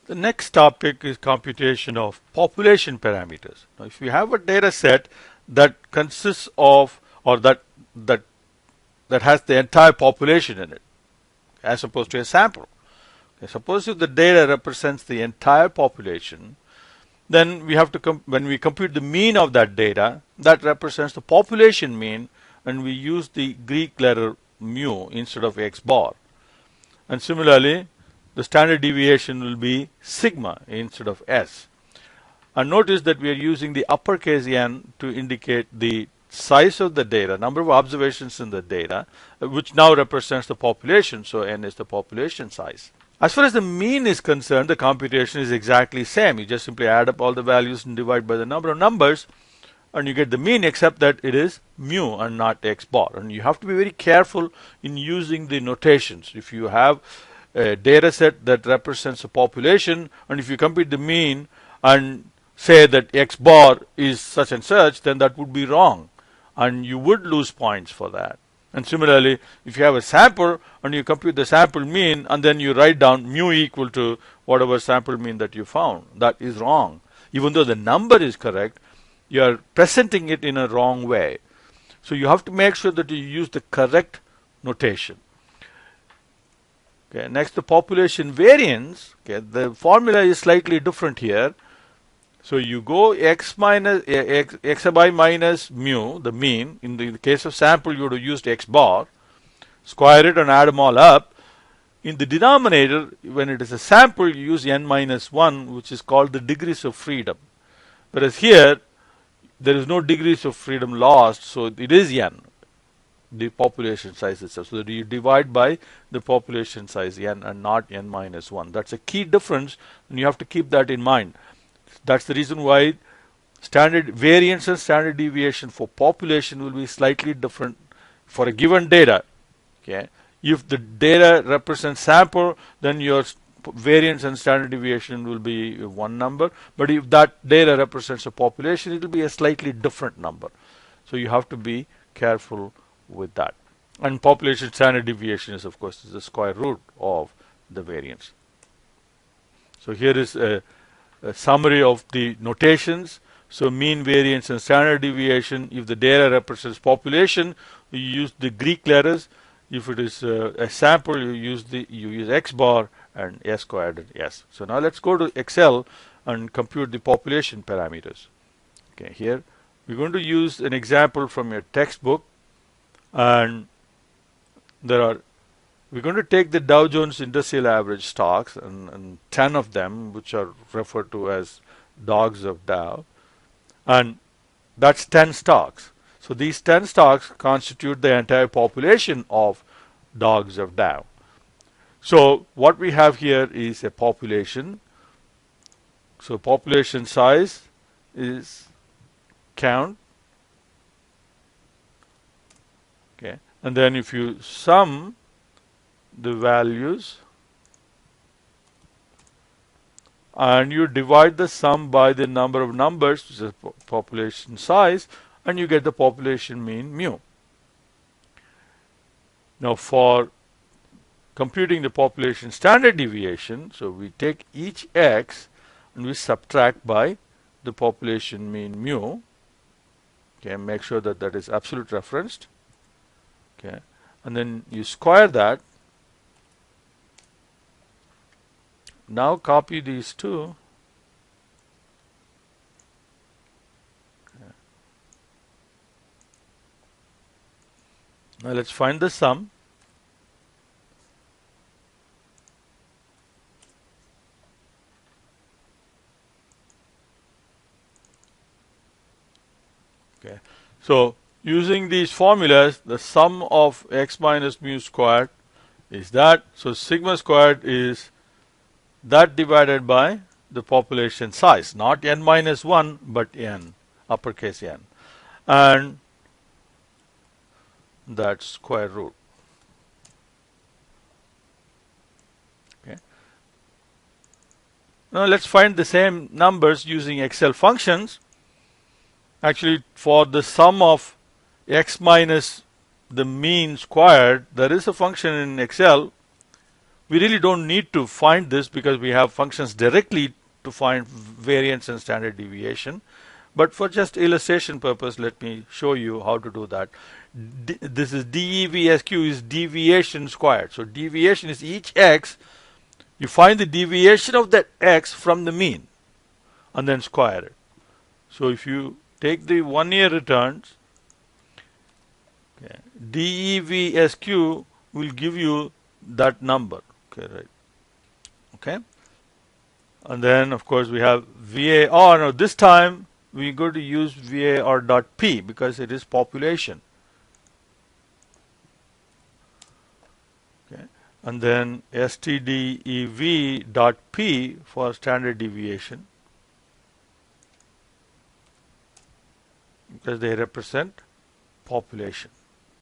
The next topic is computation of population parameters. Now, if you have a data set that consists of or that that has the entire population in it, as opposed to a sample. Okay, suppose if the data represents the entire population, then we have to when we compute the mean of that data, that represents the population mean, and we use the Greek letter mu instead of x bar. And similarly, the standard deviation will be sigma instead of s. And notice that we are using the uppercase N to indicate the size of the data, number of observations in the data, which now represents the population. So N is the population size. As far as the mean is concerned, the computation is exactly same. You just simply add up all the values and divide by the number of numbers, and you get the mean, except that it is mu and not x bar. And you have to be very careful in using the notations. If you have a data set that represents a population, and if you compute the mean and say that x bar is such and such, then that would be wrong, and you would lose points for that. And similarly, if you have a sample and you compute the sample mean and then you write down mu equal to whatever sample mean that you found, that is wrong. Even though the number is correct, you are presenting it in a wrong way. So you have to make sure that you use the correct notation. Okay, next, the population variance. Okay, the formula is slightly different here. So you go x by minus mu, the mean. In the case of sample, you would have used x bar, square it and add them all up. In the denominator, when it is a sample, you use n minus 1, which is called the degrees of freedom. Whereas here, there is no degrees of freedom lost, so it is n, the population size itself. So that you divide by the population size n and not n minus 1. That's a key difference, and you have to keep that in mind. That's the reason why standard variance and standard deviation for population will be slightly different for a given data. Okay, if the data represents sample, then your variance and standard deviation will be one number. But if that data represents a population, it will be a slightly different number. So you have to be careful with that. And population standard deviation is, of course, the square root of the variance. So here is a summary of the notations. So mean, variance, and standard deviation. If the data represents population, you use the Greek letters. If it is a sample, you use x bar and s squared and s. So now let's go to Excel and compute the population parameters. Okay, here we're going to use an example from your textbook, and we're going to take the Dow Jones Industrial Average stocks, and 10 of them, which are referred to as dogs of Dow, and that's 10 stocks. So these 10 stocks constitute the entire population of dogs of Dow. So what we have here is a population. So population size is count. Okay, and then if you sum the values and you divide the sum by the number of numbers, which is population size, and you get the population mean mu. Now for computing the population standard deviation, so we take each x and we subtract by the population mean mu. Okay, make sure that that is absolute referenced. Okay, and then you square that. Now copy these two. Okay. Now let's find the sum. Okay, so using these formulas, the sum of x minus mu squared is that. So sigma squared is that divided by the population size, not n minus 1, but n, uppercase N, and that's square root. Okay. Now let's find the same numbers using Excel functions. Actually, for the sum of x minus the mean squared, there is a function in Excel We really don't need to find this because we have functions directly to find variance and standard deviation. But for just illustration purpose, let me show you how to do that. This is DEVSQ is deviation squared. So deviation is each x. You find the deviation of that x from the mean and then square it. So if you take the 1 year returns, okay, DEVSQ will give you that number. Okay, right. Okay. And then of course we have VAR. Now this time we're going to use VAR.P because it is population. Okay. And then STDEV.P for standard deviation because they represent population.